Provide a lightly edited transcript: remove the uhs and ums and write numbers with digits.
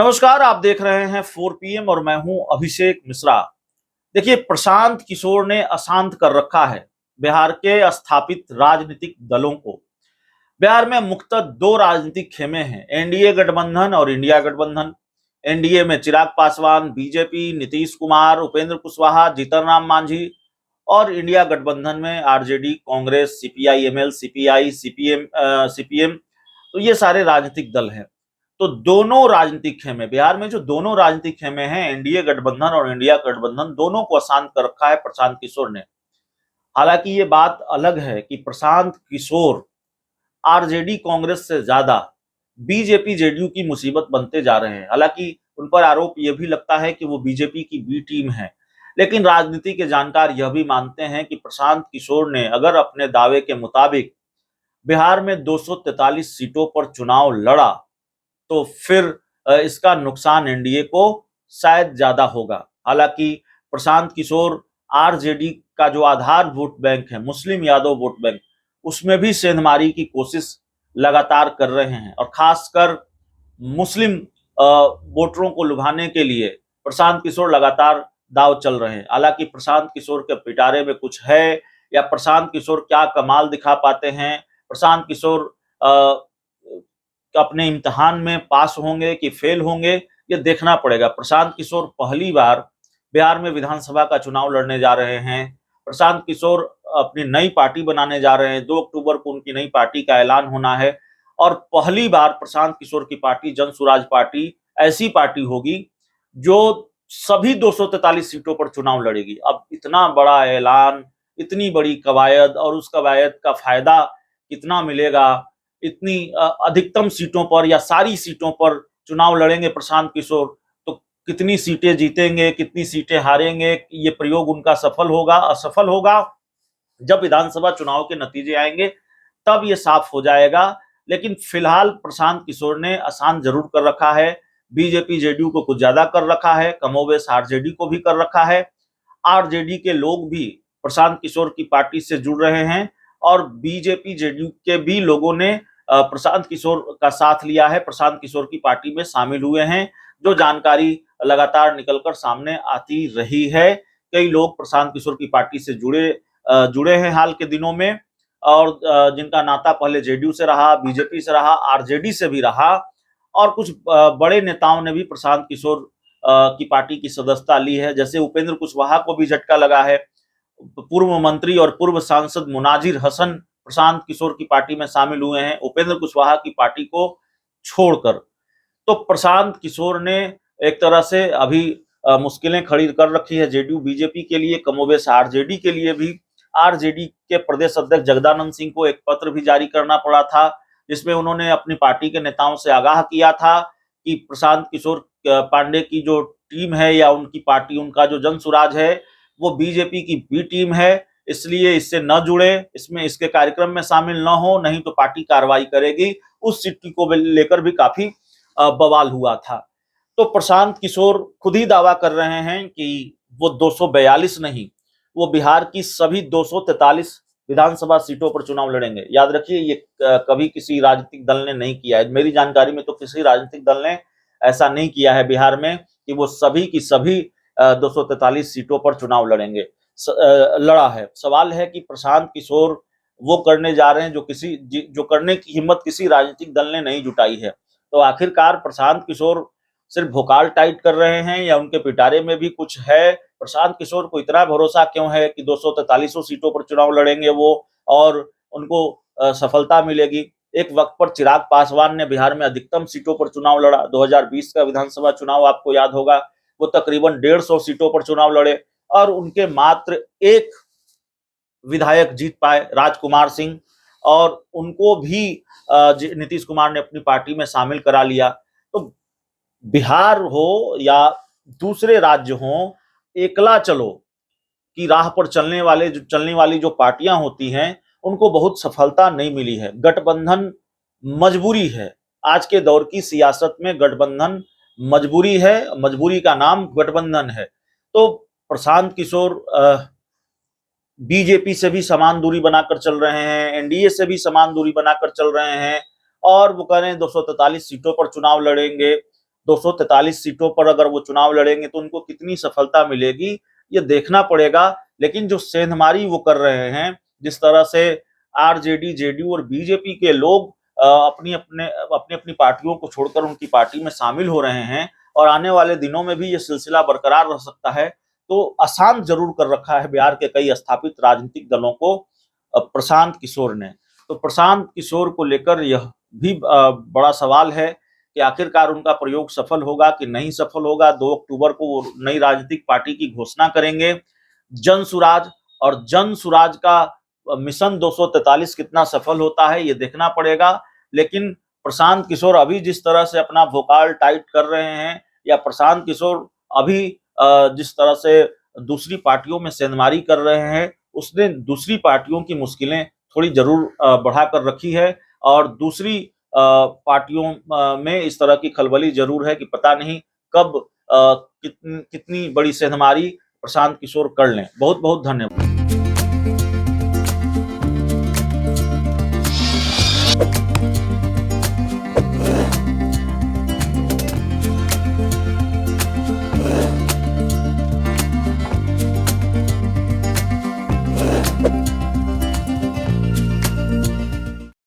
नमस्कार, आप देख रहे हैं 4 पीएम और मैं हूं अभिषेक मिश्रा। देखिए, प्रशांत किशोर ने अशांत कर रखा है बिहार के स्थापित राजनीतिक दलों को। बिहार में मुख्यतः दो राजनीतिक खेमे हैं, एनडीए गठबंधन और इंडिया गठबंधन। एनडीए में चिराग पासवान, बीजेपी, नीतीश कुमार, उपेंद्र कुशवाहा, जीतन राम मांझी और इंडिया गठबंधन में RJD, Congress, CPI ML, CPI, CPM. तो ये सारे राजनीतिक दल हैं। तो दोनों राजनीतिक खेमे, बिहार में जो दोनों राजनीतिक खेमे हैं, एनडीए गठबंधन और इंडिया गठबंधन, दोनों को अशांत कर रखा है प्रशांत किशोर ने। हालांकि ये बात अलग है कि प्रशांत किशोर आरजेडी कांग्रेस से ज्यादा बीजेपी जेडीयू की मुसीबत बनते जा रहे हैं। हालांकि उन पर आरोप यह भी लगता है कि वो बीजेपी की बी टीम है, लेकिन राजनीति के जानकार यह भी मानते हैं कि प्रशांत किशोर ने अगर अपने दावे के मुताबिक बिहार में 243 सीटों पर चुनाव लड़ा तो फिर इसका नुकसान एनडीए को शायद ज्यादा होगा। हालांकि प्रशांत किशोर आरजेडी का जो आधार वोट बैंक है, मुस्लिम यादव वोट बैंक, उसमें भी सेंधमारी की कोशिश लगातार कर रहे हैं और खासकर मुस्लिम वोटरों को लुभाने के लिए प्रशांत किशोर लगातार दाव चल रहे हैं। हालांकि प्रशांत किशोर के पिटारे में कुछ है या प्रशांत किशोर क्या कमाल दिखा पाते हैं, प्रशांत किशोर अपने इम्तिहान में पास होंगे कि फेल होंगे, ये देखना पड़ेगा। प्रशांत किशोर पहली बार बिहार में विधानसभा का चुनाव लड़ने जा रहे हैं। प्रशांत किशोर अपनी नई पार्टी बनाने जा रहे हैं। 2 अक्टूबर को उनकी नई पार्टी का ऐलान होना है और पहली बार प्रशांत किशोर की पार्टी जन सुराज पार्टी ऐसी पार्टी होगी जो सभी 243 सीटों पर चुनाव लड़ेगी। अब इतना बड़ा ऐलान, इतनी बड़ी कवायद और उस कवायद का फायदा कितना मिलेगा, इतनी अधिकतम सीटों पर या सारी सीटों पर चुनाव लड़ेंगे प्रशांत किशोर, तो कितनी सीटें जीतेंगे, कितनी सीटें हारेंगे, ये प्रयोग उनका सफल होगा असफल होगा, जब विधानसभा चुनाव के नतीजे आएंगे तब ये साफ हो जाएगा। लेकिन फिलहाल प्रशांत किशोर ने आसान जरूर कर रखा है। बीजेपी जेडीयू को कुछ ज्यादा कर रखा है, कमोबेश आरजेडी को भी कर रखा है। आरजेडी के लोग भी प्रशांत किशोर की पार्टी से जुड़ रहे हैं और बीजेपी जेडीयू के भी लोगों ने प्रशांत किशोर का साथ लिया है, प्रशांत किशोर की पार्टी में शामिल हुए हैं, जो जानकारी लगातार निकलकर सामने आती रही है। कई लोग प्रशांत किशोर की पार्टी से जुड़े हैं हाल के दिनों में और जिनका नाता पहले जेडीयू से रहा, बीजेपी से रहा, आरजेडी से भी रहा और कुछ बड़े नेताओं ने भी प्रशांत किशोर की पार्टी की सदस्यता ली है। जैसे उपेंद्र कुशवाहा को भी झटका लगा है। पूर्व मंत्री और पूर्व सांसद मुनाजिर हसन प्रशांत किशोर की पार्टी में शामिल हुए हैं, उपेंद्र कुशवाहा की पार्टी को छोड़कर। तो प्रशांत किशोर ने एक तरह से अभी मुश्किलें खड़ी कर रखी है जेडीयू बीजेपी के लिए, कमोबेश आरजेडी के लिए भी। आरजेडी के प्रदेश अध्यक्ष जगदानंद सिंह को एक पत्र भी जारी करना पड़ा था, जिसमें उन्होंने अपनी पार्टी के नेताओं से आगाह किया था कि प्रशांत किशोर पांडे की जो टीम है या उनकी पार्टी, उनका जो जन सुराज है, वो बीजेपी की बी टीम है, इसलिए इससे न जुड़े, इसमें इसके कार्यक्रम में शामिल न हो, नहीं तो पार्टी कार्रवाई करेगी। उस चिट्ठी को लेकर भी काफी बवाल हुआ था। तो प्रशांत किशोर खुद ही दावा कर रहे हैं कि वो 242 नहीं, वो बिहार की सभी 243 विधानसभा सीटों पर चुनाव लड़ेंगे। याद रखिए, ये कभी किसी राजनीतिक दल ने नहीं किया है। मेरी जानकारी में तो किसी राजनीतिक दल ने ऐसा नहीं किया है बिहार में कि वो सभी की सभी 243 सीटों पर चुनाव लड़ेंगे। लड़ा है। सवाल है कि प्रशांत किशोर वो करने जा रहे हैं जो करने की हिम्मत किसी राजनीतिक दल ने नहीं जुटाई है। तो आखिरकार प्रशांत किशोर सिर्फ भोकाल टाइट कर रहे हैं या उनके पिटारे में भी कुछ है? प्रशांत किशोर को इतना भरोसा क्यों है कि 243 सीटों पर चुनाव लड़ेंगे वो और उनको सफलता मिलेगी? एक वक्त पर चिराग पासवान ने बिहार में अधिकतम सीटों पर चुनाव लड़ा। 2020 का विधानसभा चुनाव आपको याद होगा, वो तकरीबन 150 सीटों पर चुनाव लड़े और उनके मात्र एक विधायक जीत पाए, राजकुमार सिंह, और उनको भी नीतीश कुमार ने अपनी पार्टी में शामिल करा लिया। तो बिहार हो या दूसरे राज्य हो, एकला चलो की राह पर चलने वाली जो पार्टियां होती हैं, उनको बहुत सफलता नहीं मिली है। गठबंधन मजबूरी है। आज के दौर की सियासत में गठबंधन मजबूरी है, मजबूरी का नाम गठबंधन है। तो प्रशांत किशोर बीजेपी से भी समान दूरी बनाकर चल रहे हैं, एनडीए से भी समान दूरी बनाकर चल रहे हैं और वो कह रहे हैं 243 सीटों पर चुनाव लड़ेंगे 243 सीटों पर अगर वो चुनाव लड़ेंगे तो उनको कितनी सफलता मिलेगी, ये देखना पड़ेगा। लेकिन जो सेंधमारी वो कर रहे हैं, जिस तरह से आरजेडी, जेडीयू और बीजेपी के लोग अपनी अपनी पार्टियों को छोड़कर उनकी पार्टी में शामिल हो रहे हैं और आने वाले दिनों में भी ये सिलसिला बरकरार रह सकता है, तो अशांत जरूर कर रखा है बिहार के कई स्थापित राजनीतिक दलों को प्रशांत किशोर ने। तो प्रशांत किशोर को लेकर यह भी बड़ा सवाल है कि आखिरकार उनका प्रयोग सफल होगा कि नहीं सफल होगा। 2 अक्टूबर को वो नई राजनीतिक पार्टी की घोषणा करेंगे। जन सुराज और जन सुराज का मिशन 243 कितना सफल होता है ये देखना पड़ेगा। लेकिन प्रशांत किशोर अभी जिस तरह से अपना वोकाल टाइट कर रहे हैं, या प्रशांत किशोर अभी जिस तरह से दूसरी पार्टियों में सेंधमारी कर रहे हैं, उसने दूसरी पार्टियों की मुश्किलें थोड़ी जरूर बढ़ा कर रखी है। और दूसरी पार्टियों में इस तरह की खलबली जरूर है कि पता नहीं कब कितनी बड़ी सेंधमारी प्रशांत किशोर कर लें। बहुत बहुत धन्यवाद।